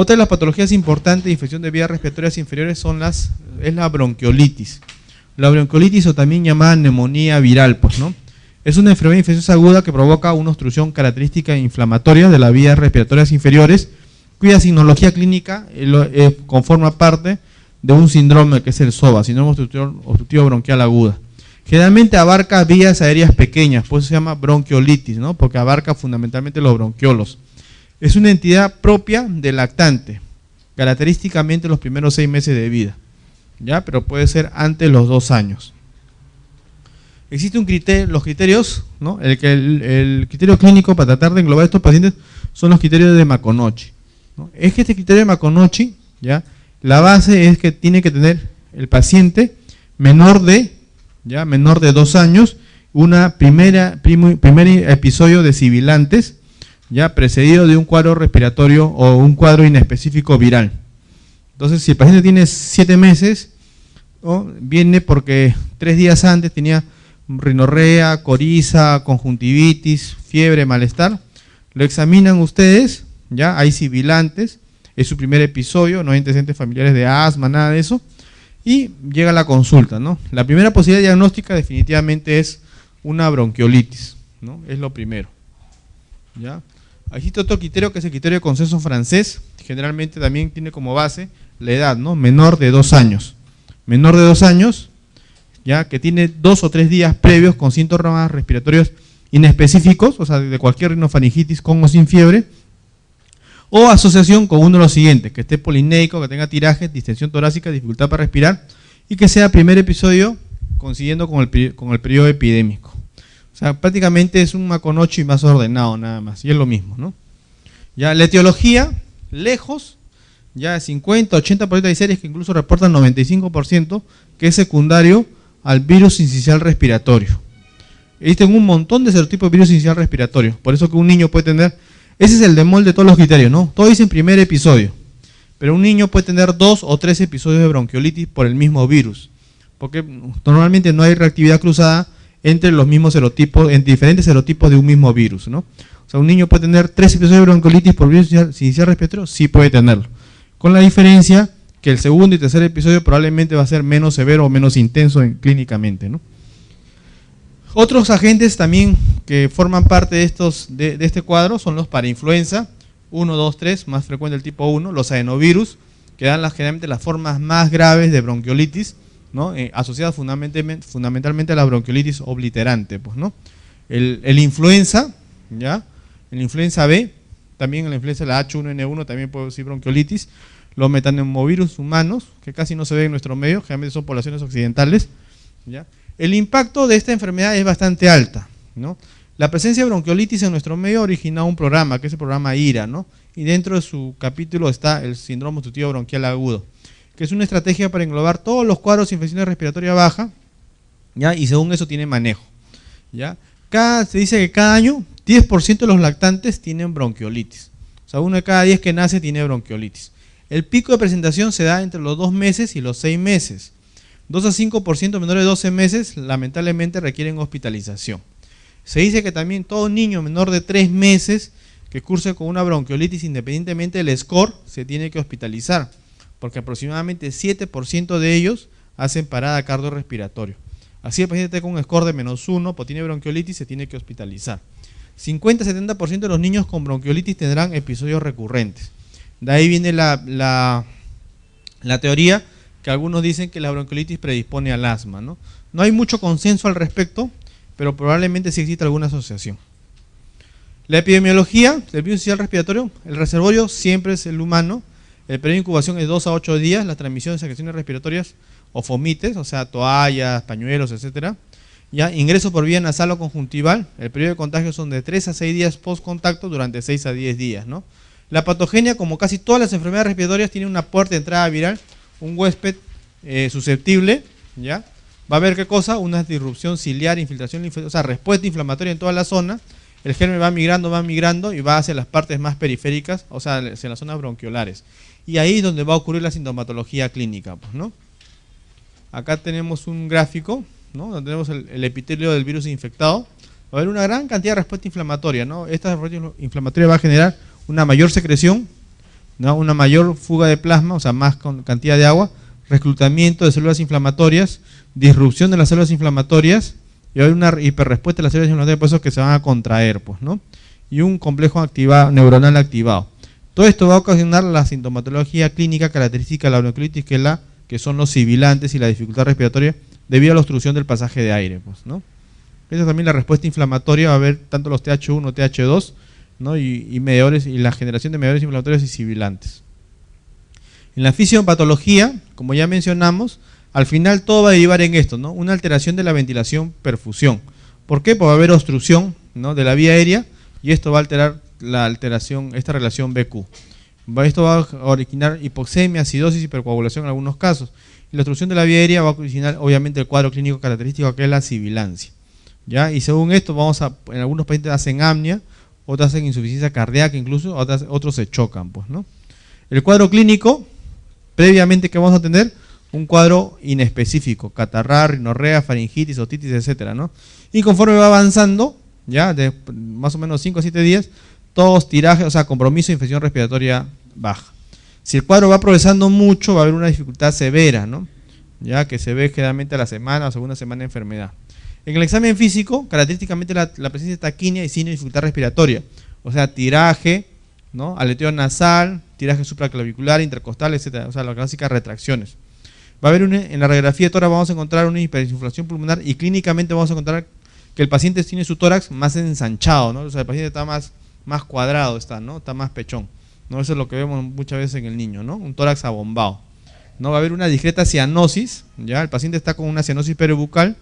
Otra de las patologías importantes de infección de vías respiratorias inferiores es la bronquiolitis. La bronquiolitis, o también llamada neumonía viral, pues, ¿no? Es una enfermedad infecciosa aguda que provoca una obstrucción característica inflamatoria de las vías respiratorias inferiores, cuya signología clínica conforma parte de un síndrome que es el SOVA, síndrome obstructivo bronquial aguda. Generalmente abarca vías aéreas pequeñas, por eso se llama bronquiolitis, ¿no? Porque abarca fundamentalmente los bronquiolos. Es una entidad propia del lactante, característicamente los primeros 6 meses de vida, ¿ya? Pero puede ser antes de los 2 años. Existe los criterios, ¿no? El criterio clínico para tratar de englobar a estos pacientes son los criterios de Maconochi, ¿no? Es que este criterio de Maconochi, ¿ya? La base es que tiene que tener el paciente menor de 2 años, primer episodio de sibilantes, ya precedido de un cuadro respiratorio o un cuadro inespecífico viral. Entonces, si el paciente tiene 7 meses, ¿no? Viene porque 3 días antes tenía rinorrea, coriza, conjuntivitis, fiebre, malestar, lo examinan ustedes, ya hay sibilantes, es su primer episodio, no hay antecedentes familiares de asma, nada de eso, y llega la consulta, ¿no? La primera posibilidad diagnóstica definitivamente es una bronquiolitis, ¿no? Es lo primero, ¿ya? Existe otro criterio que es el criterio de consenso francés, generalmente también tiene como base la edad, ¿no? Menor de 2 años. Menor de 2 años, ya que tiene 2 o 3 días previos con síntomas respiratorios inespecíficos, o sea, de cualquier rinofaringitis con o sin fiebre, o asociación con uno de los siguientes, que esté polinéico, que tenga tirajes, distensión torácica, dificultad para respirar, y que sea primer episodio coincidiendo con el periodo epidémico. O sea, prácticamente es un Maconochi más ordenado nada más, y es lo mismo, ¿no? Ya la etiología, lejos, ya 50-80% hay series que incluso reportan 95%, que es secundario al virus sincicial respiratorio. Existen un montón de serotipos de virus sincicial respiratorio, por eso que un niño puede tener, ese es el demol de todos los criterios, ¿no? Todos dicen primer episodio, pero un niño puede tener 2 o 3 episodios de bronquiolitis por el mismo virus, porque normalmente no hay reactividad cruzada entre los mismos serotipos, entre diferentes serotipos de un mismo virus, ¿no? O sea, un niño puede tener 3 episodios de bronquiolitis por virus sincicial respiratorio, sí puede tenerlo, con la diferencia que el segundo y tercer episodio probablemente va a ser menos severo o menos intenso clínicamente, ¿no? Otros agentes también que forman parte de este cuadro son los parainfluenza, 1, 2, 3, más frecuente el tipo 1, los adenovirus, que dan generalmente las formas más graves de bronquiolitis, ¿no? Asociadas fundamentalmente a la bronquiolitis obliterante, pues, ¿no? El influenza, ¿ya? El influenza B, también la influenza la H1N1 también puede producir bronquiolitis, los metaneumovirus humanos, que casi no se ven en nuestro medio, generalmente son poblaciones occidentales, ¿ya? El impacto de esta enfermedad es bastante alta, ¿no? La presencia de bronquiolitis en nuestro medio ha originado un programa, que es el programa IRA, ¿no? Y dentro de su capítulo está el síndrome obstructivo bronquial agudo, que es una estrategia para englobar todos los cuadros de infección respiratoria baja, ¿ya? Y según eso tiene manejo, ¿ya? Se dice que cada año 10% de los lactantes tienen bronquiolitis, o sea, 1 de cada 10 que nace tiene bronquiolitis. El pico de presentación se da entre los 2 meses y los 6 meses. 2 a 5% menores de 12 meses lamentablemente requieren hospitalización. Se dice que también todo niño menor de 3 meses que curse con una bronquiolitis, independientemente del score, se tiene que hospitalizar, porque aproximadamente 7% de ellos hacen parada cardiorrespiratoria. Así el paciente está con un score de -1, pues tiene bronquiolitis, se tiene que hospitalizar. 50-70% de los niños con bronquiolitis tendrán episodios recurrentes. De ahí viene la teoría que algunos dicen que la bronquiolitis predispone al asma, ¿no? No hay mucho consenso al respecto, pero probablemente sí existe alguna asociación. La epidemiología del virus sincicial respiratorio, el reservorio siempre es el humano, el periodo de incubación es 2 a 8 días, la transmisión de secreciones respiratorias o fomites, o sea, toallas, pañuelos, etcétera. Ya, ingreso por vía nasal o conjuntival, el periodo de contagio son de 3 a 6 días post contacto durante 6 a 10 días, ¿no? La patogenia, como casi todas las enfermedades respiratorias, tiene una puerta de entrada viral, un huésped susceptible, ¿ya? Va a haber ¿qué cosa? Una disrupción ciliar, infiltración linfática, o sea, respuesta inflamatoria en toda la zona, el germen va migrando y va hacia las partes más periféricas, o sea, hacia las zonas bronquiolares. Y ahí es donde va a ocurrir la sintomatología clínica, pues, ¿no? Acá tenemos un gráfico, ¿no? Donde tenemos el epitelio del virus infectado. Va a haber una gran cantidad de respuesta inflamatoria, ¿no? Esta respuesta inflamatoria va a generar una mayor secreción, ¿no? Una mayor fuga de plasma, o sea, más cantidad de agua, reclutamiento de células inflamatorias, disrupción de las células inflamatorias, y va a haber una hiperrespuesta de las células inflamatorias, por eso que se van a contraer, pues, ¿no? Y un complejo neuronal activado. Todo esto va a ocasionar la sintomatología clínica característica de la bronquiolitis, que son los sibilantes y la dificultad respiratoria debido a la obstrucción del pasaje de aire, pues, ¿no? Esa es también la respuesta inflamatoria, va a haber tanto los TH1, TH2, ¿no? y mediadores, y la generación de mediadores inflamatorios y sibilantes. En la fisiopatología, como ya mencionamos, al final todo va a derivar en esto, ¿no? Una alteración de la ventilación-perfusión. ¿Por qué? Porque va a haber obstrucción, ¿no? de la vía aérea, y esto va a alterar esta relación BQ. Esto va a originar hipoxemia, acidosis, hipercoagulación en algunos casos. Y la obstrucción de la vía aérea va a originar obviamente el cuadro clínico característico, que es la sibilancia, ¿ya? Y según esto, en algunos pacientes hacen apnea, otros hacen insuficiencia cardíaca, incluso otros se chocan, pues, ¿no? El cuadro clínico, previamente, que vamos a tener un cuadro inespecífico, catarrar, rinorrea, faringitis, otitis, etcétera, ¿no? Y conforme va avanzando, ya de más o menos 5 a 7 días, tos, tiraje, o sea, compromiso de infección respiratoria baja. Si el cuadro va progresando mucho, va a haber una dificultad severa, ¿no? Ya que se ve generalmente a la semana o segunda semana de enfermedad. En el examen físico, característicamente la presencia de taquinia y signo de dificultad respiratoria, o sea, tiraje, ¿no? Aleteo nasal, tiraje supraclavicular, intercostal, etcétera, o sea, las clásicas retracciones. Va a haber en la radiografía de tórax vamos a encontrar una hiperinsuflación pulmonar, y clínicamente vamos a encontrar que el paciente tiene su tórax más ensanchado, ¿no? O sea, el paciente está más cuadrado, ¿no? Está más pechón, ¿no? Eso es lo que vemos muchas veces en el niño, ¿no? Un tórax abombado, ¿no? Va a haber una discreta cianosis, ¿ya? El paciente está con una cianosis peribucal,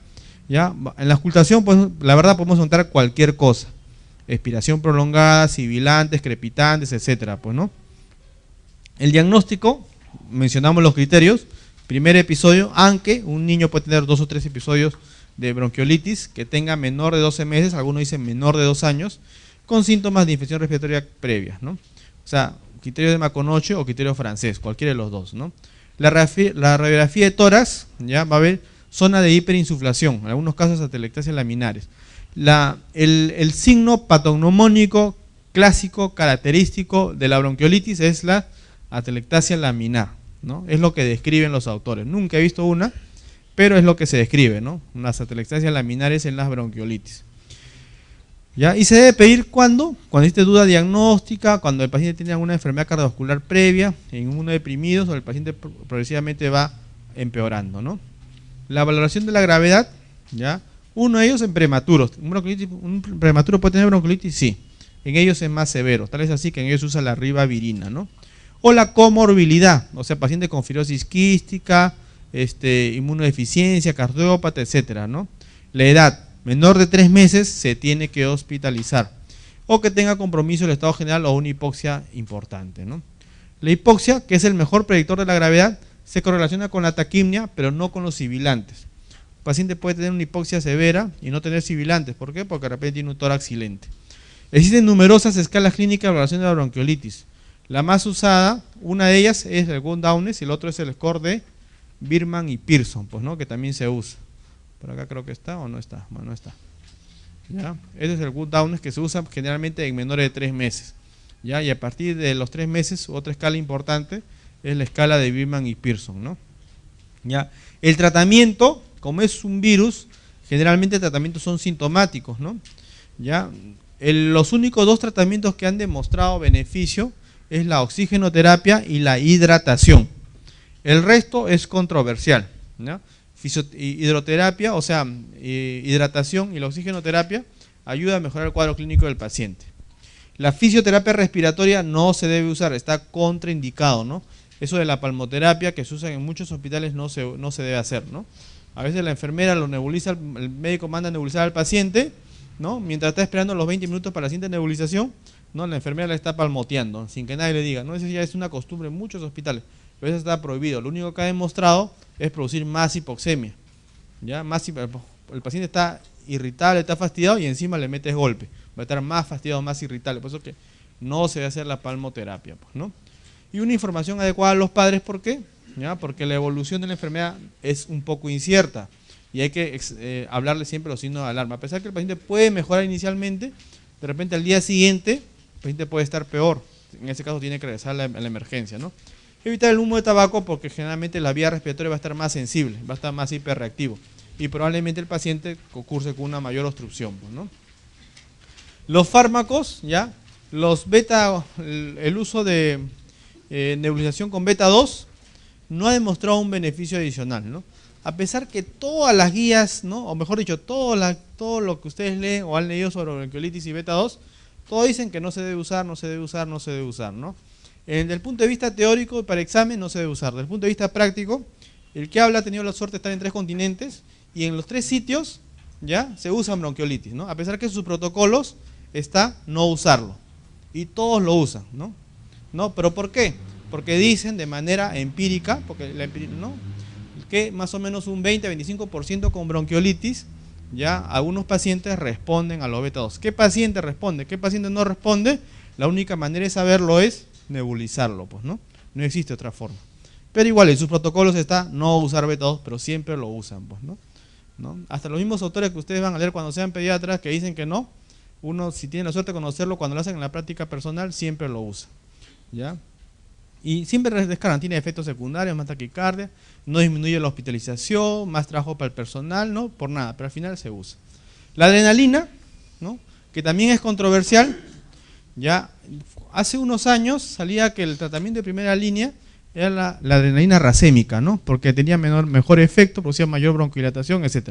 ¿ya? En la auscultación, pues, la verdad podemos encontrar cualquier cosa, expiración prolongada, sibilantes, crepitantes, etcétera, pues, ¿no? El diagnóstico, mencionamos los criterios. Primer episodio, aunque un niño puede tener 2 o 3 episodios de bronquiolitis que tenga menor de 12 meses, algunos dicen menor de 2 años, con síntomas de infección respiratoria previas, ¿no? O sea, criterio de Maconoche o criterio francés, cualquiera de los dos, ¿no? La radiografía de tórax, ya va a haber zona de hiperinsuflación, en algunos casos atelectasia laminares. El signo patognomónico clásico característico de la bronquiolitis es la atelectasia laminar, ¿no? Es lo que describen los autores. Nunca he visto una, pero es lo que se describe, ¿no? Unas atelectasias laminares en las bronquiolitis. ¿Ya? Y se debe pedir cuando existe duda diagnóstica, cuando el paciente tiene alguna enfermedad cardiovascular previa, en inmunodeprimidos, o el paciente progresivamente va empeorando, ¿no? La valoración de la gravedad, ¿ya? Uno de ellos en prematuros. ¿Un prematuro puede tener bronquiolitis? Sí. En ellos es más severo, tal es así que en ellos se usa la ribavirina, ¿no? O la comorbilidad, o sea, paciente con fibrosis quística, inmunodeficiencia, cardiópata, etcétera, ¿no? La edad, menor de 3 meses, se tiene que hospitalizar. O que tenga compromiso el estado general o una hipoxia importante, ¿no? La hipoxia, que es el mejor predictor de la gravedad, se correlaciona con la taquimia, pero no con los sibilantes. El paciente puede tener una hipoxia severa y no tener sibilantes. ¿Por qué? Porque de repente tiene un tórax silente. Existen numerosas escalas clínicas de evaluación de la bronquiolitis. La más usada, una de ellas es el Gunn-Downes y el otro es el score de Birman y Pearson, pues, ¿no? Que también se usa. Por acá creo que está o no está. Bueno, no está. ¿Ya? Este es el Gunn-Downes, que se usa generalmente en menores de 3 meses. ¿Ya? Y a partir de los 3 meses, otra escala importante es la escala de Birman y Pearson, ¿no? ¿Ya? El tratamiento, como es un virus, generalmente tratamientos son sintomáticos, ¿no? ¿Ya? Los únicos 2 tratamientos que han demostrado beneficio es la oxigenoterapia y la hidratación. El resto es controversial, ¿no? Hidroterapia, o sea, hidratación y la oxigenoterapia ayuda a mejorar el cuadro clínico del paciente. La fisioterapia respiratoria no se debe usar, está contraindicado, ¿no? Eso de la palmoterapia que se usa en muchos hospitales no se debe hacer, ¿no? A veces la enfermera lo nebuliza, el médico manda a nebulizar al paciente, ¿no? Mientras está esperando los 20 minutos para la siguiente nebulización, ¿no? La enfermera la está palmoteando, sin que nadie le diga, ¿no? Eso ya es una costumbre en muchos hospitales, pero eso está prohibido. Lo único que ha demostrado es producir más hipoxemia, ¿ya? El paciente está irritable, está fastidiado y encima le metes golpe, va a estar más fastidiado, más irritable, por eso que no se debe hacer la palmoterapia, pues, ¿no? Y una información adecuada a los padres, ¿por qué? ¿Ya? Porque la evolución de la enfermedad es un poco incierta y hay que hablarle siempre los signos de alarma. A pesar que el paciente puede mejorar inicialmente, de repente al día siguiente el paciente puede estar peor, en ese caso tiene que regresar a la emergencia, ¿no? Evitar el humo de tabaco porque generalmente la vía respiratoria va a estar más sensible, va a estar más hiperreactivo y probablemente el paciente curse con una mayor obstrucción, ¿no? Los fármacos, ya, los beta, el uso de nebulización con beta 2 no ha demostrado un beneficio adicional, ¿no? A pesar que todas las guías, ¿no? O mejor dicho, todo lo que ustedes leen o han leído sobre bronquiolitis y beta 2, todos dicen que no se debe usar, no se debe usar, no se debe usar, ¿no? Desde el punto de vista teórico, para examen, no se debe usar. Desde el punto de vista práctico, el que habla ha tenido la suerte de estar en 3 continentes y en los 3 sitios ya se usan bronquiolitis, ¿no? A pesar que en sus protocolos está no usarlo. Y todos lo usan, ¿no? ¿No? ¿Pero por qué? Porque dicen de manera empírica, ¿no? Que más o menos un 20-25% con bronquiolitis, ya algunos pacientes responden a los beta 2. ¿Qué paciente responde? ¿Qué paciente no responde? La única manera de saberlo es nebulizarlo, pues, ¿no? No existe otra forma. Pero igual en sus protocolos está no usar beta 2, pero siempre lo usan, pues, ¿no? Hasta los mismos autores que ustedes van a leer cuando sean pediatras que dicen que no, uno si tiene la suerte de conocerlo cuando lo hacen en la práctica personal, siempre lo usa, ¿ya? Y siempre descargan, tiene efectos secundarios, más taquicardia, no disminuye la hospitalización, más trabajo para el personal, no por nada, pero al final se usa. La adrenalina, ¿no? Que también es controversial, ya hace unos años salía que el tratamiento de primera línea era la adrenalina racémica, ¿no? Porque tenía mejor efecto, producía mayor broncodilatación, etc.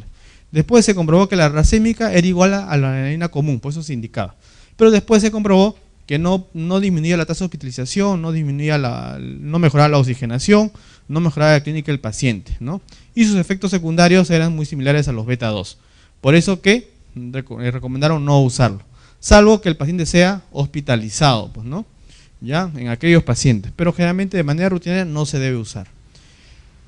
Después se comprobó que la racémica era igual a la adrenalina común, por eso se indicaba. Pero después se comprobó que no disminuía la tasa de hospitalización, no mejoraba la oxigenación, no mejoraba la clínica del paciente, ¿no? Y sus efectos secundarios eran muy similares a los beta 2. Por eso que recomendaron no usarlo, salvo que el paciente sea hospitalizado, pues, ¿no? Ya, en aquellos pacientes, pero generalmente de manera rutinaria no se debe usar.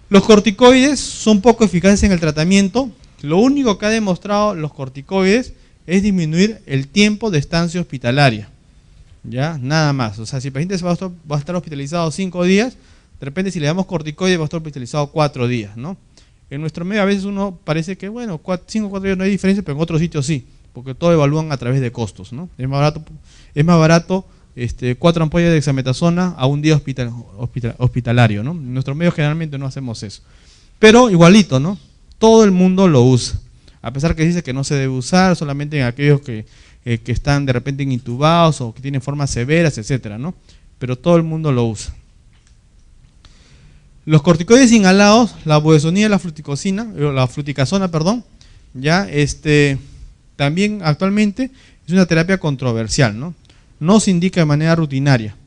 Los corticoides son poco eficaces en el tratamiento. Lo único que ha demostrado los corticoides es disminuir el tiempo de estancia hospitalaria. Ya, nada más. O sea, si el paciente va a estar hospitalizado 5 días, de repente si le damos corticoides va a estar hospitalizado 4 días, ¿no? En nuestro medio a veces uno parece que, bueno, 5 o 4 días no hay diferencia, pero en otros sitios sí, porque todo evalúan a través de costos, ¿no? Es más barato 4 ampollas de dexametasona a un día hospitalario, ¿no? En nuestro medio generalmente no hacemos eso. Pero igualito, ¿no? Todo el mundo lo usa. A pesar que dice que no se debe usar, solamente en aquellos que están de repente intubados o que tienen formas severas, etcétera, ¿no? Pero todo el mundo lo usa. Los corticoides inhalados, la budesonida y la fluticasona, perdón, ya también actualmente es una terapia controversial, ¿no? No se indica de manera rutinaria.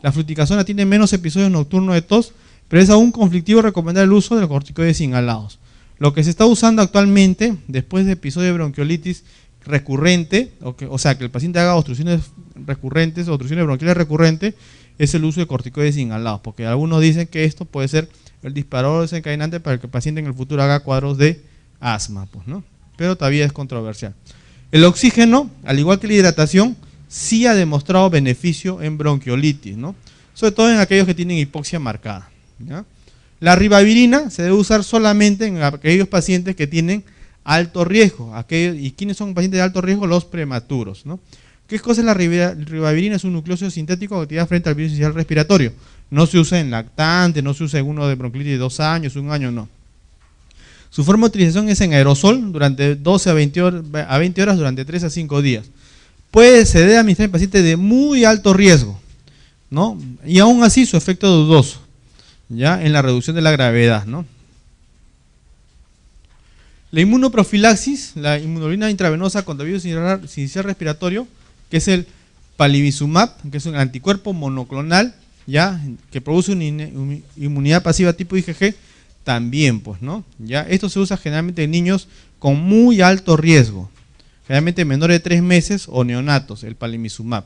La fluticasona tiene menos episodios nocturnos de tos, pero es aún conflictivo recomendar el uso de los corticoides inhalados. Lo que se está usando actualmente, después de episodios de bronquiolitis recurrente, o sea, que el paciente haga obstrucciones recurrentes, obstrucciones bronquiales recurrentes, es el uso de corticoides inhalados, porque algunos dicen que esto puede ser el disparador desencadenante para que el paciente en el futuro haga cuadros de asma, pues, ¿no? Pero todavía es controversial. El oxígeno, al igual que la hidratación, sí ha demostrado beneficio en bronquiolitis, ¿no? Sobre todo en aquellos que tienen hipoxia marcada, ¿ya? La ribavirina se debe usar solamente en aquellos pacientes que tienen alto riesgo. ¿Y quiénes son pacientes de alto riesgo? Los prematuros, ¿no? ¿Qué cosa es la ribavirina? Es un nucleócido sintético que activa frente al virus inicial respiratorio. No se usa en lactante, no se usa en uno de bronquiolitis de 2 años, 1 año, no. Su forma de utilización es en aerosol durante 12 a 20 horas durante 3 a 5 días. Se debe administrar en pacientes de muy alto riesgo, ¿no? Y aún así su efecto es dudoso, ya en la reducción de la gravedad, ¿no? La inmunoprofilaxis, la inmunoglobulina intravenosa contra virus inicial respiratorio, que es el palivizumab, que es un anticuerpo monoclonal, ya que produce una inmunidad pasiva tipo IgG, también, pues, ¿no? Ya esto se usa generalmente en niños con muy alto riesgo, generalmente menores de 3 meses o neonatos, el palivizumab.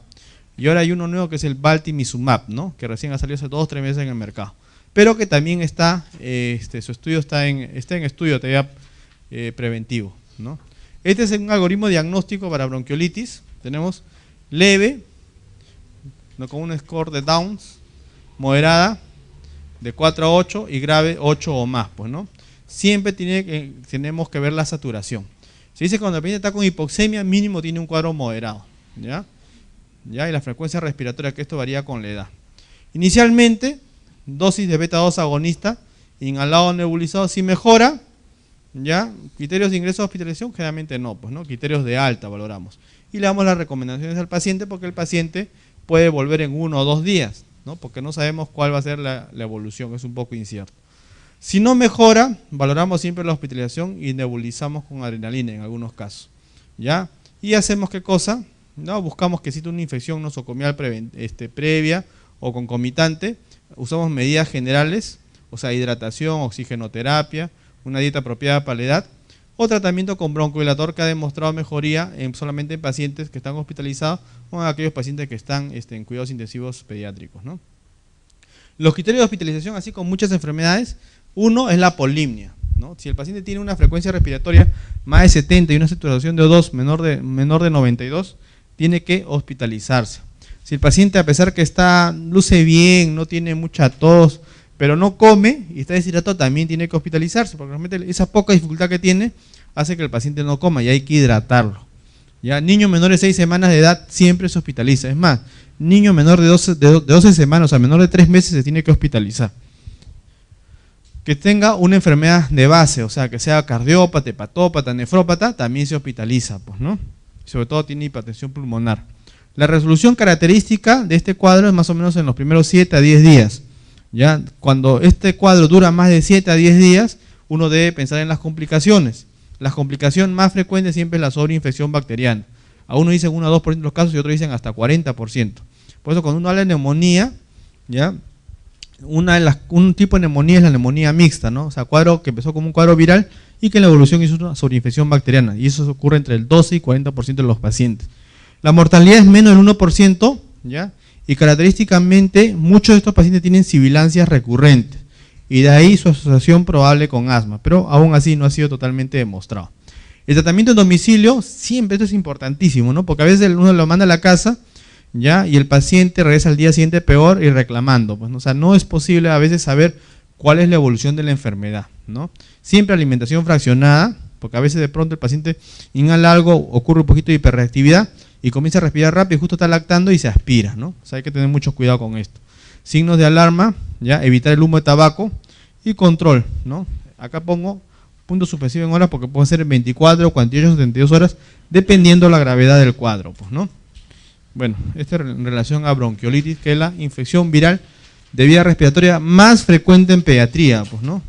Y ahora hay uno nuevo que es el baltimizumab, ¿no? Que recién ha salido hace 2 o 3 meses en el mercado, pero que también está, su estudio está en estudio todavía preventivo, ¿no? Este es un algoritmo diagnóstico para bronquiolitis. Tenemos leve, ¿no? Con un score de Downs, moderada de 4 a 8 y grave 8 o más, pues, ¿no? Siempre tenemos que ver la saturación. Se dice que cuando el paciente está con hipoxemia, mínimo tiene un cuadro moderado, ¿ya? ¿ya? Y la frecuencia respiratoria, que esto varía con la edad. Inicialmente, dosis de beta-2 agonista, inhalado o nebulizado, si mejora, ¿ya? Criterios de ingreso a hospitalización, generalmente no, pues, ¿no? Criterios de alta valoramos. Y le damos las recomendaciones al paciente porque el paciente puede volver en 1 o 2 días, ¿no? Porque no sabemos cuál va a ser la evolución, es un poco incierto. Si no mejora, valoramos siempre la hospitalización y nebulizamos con adrenalina en algunos casos, ¿ya? Y hacemos ¿qué cosa? ¿No? Buscamos que exista una infección nosocomial previa o concomitante, usamos medidas generales, o sea, hidratación, oxigenoterapia, una dieta apropiada para la edad, o tratamiento con broncodilatador que ha demostrado mejoría solamente en pacientes que están hospitalizados o en aquellos pacientes que están en cuidados intensivos pediátricos, ¿no? Los criterios de hospitalización, así como muchas enfermedades, uno es la polimnia, ¿no? Si el paciente tiene una frecuencia respiratoria más de 70 y una saturación de O2 menor de 92, tiene que hospitalizarse. Si el paciente, a pesar que luce bien, no tiene mucha tos, pero no come y está deshidratado, también tiene que hospitalizarse, porque realmente esa poca dificultad que tiene hace que el paciente no coma y hay que hidratarlo. ¿Ya? Niño menor de 6 semanas de edad siempre se hospitaliza. Es más, niño menor de 12 semanas, o sea, menor de 3 meses, se tiene que hospitalizar. Que tenga una enfermedad de base, o sea, que sea cardiópata, hepatópata, nefrópata, también se hospitaliza, pues, ¿no? Sobre todo tiene hipertensión pulmonar. La resolución característica de este cuadro es más o menos en los primeros 7 a 10 días. ¿Ya? Cuando este cuadro dura más de 7 a 10 días, uno debe pensar en las complicaciones. La complicación más frecuente siempre es la sobreinfección bacteriana. A uno dicen 1 a 2% de los casos y otros dicen hasta 40%. Por eso cuando uno habla de neumonía, ¿ya? Un tipo de neumonía es la neumonía mixta, ¿no? O sea, cuadro que empezó como un cuadro viral y que en la evolución hizo una sobreinfección bacteriana. Y eso ocurre entre el 12 y 40% de los pacientes. La mortalidad es menos del 1%, ¿ya? Y característicamente muchos de estos pacientes tienen sibilancias recurrentes y de ahí su asociación probable con asma, pero aún así no ha sido totalmente demostrado. El tratamiento en domicilio, siempre esto es importantísimo, ¿no? Porque a veces uno lo manda a la casa, ¿ya? Y el paciente regresa al día siguiente peor y reclamando, pues, ¿no? O sea, no es posible a veces saber cuál es la evolución de la enfermedad, ¿no? Siempre alimentación fraccionada, porque a veces de pronto el paciente inhala algo, ocurre un poquito de hiperreactividad y comienza a respirar rápido y justo está lactando y se aspira, ¿no? O sea, hay que tener mucho cuidado con esto. Signos de alarma, ¿ya? Evitar el humo de tabaco y control, ¿no? Acá pongo punto suspensivo en horas porque puede ser en 24, 48, 72 horas, dependiendo la gravedad del cuadro, pues, ¿no? Bueno, esto en relación a bronquiolitis, que es la infección viral de vía respiratoria más frecuente en pediatría, pues, ¿no?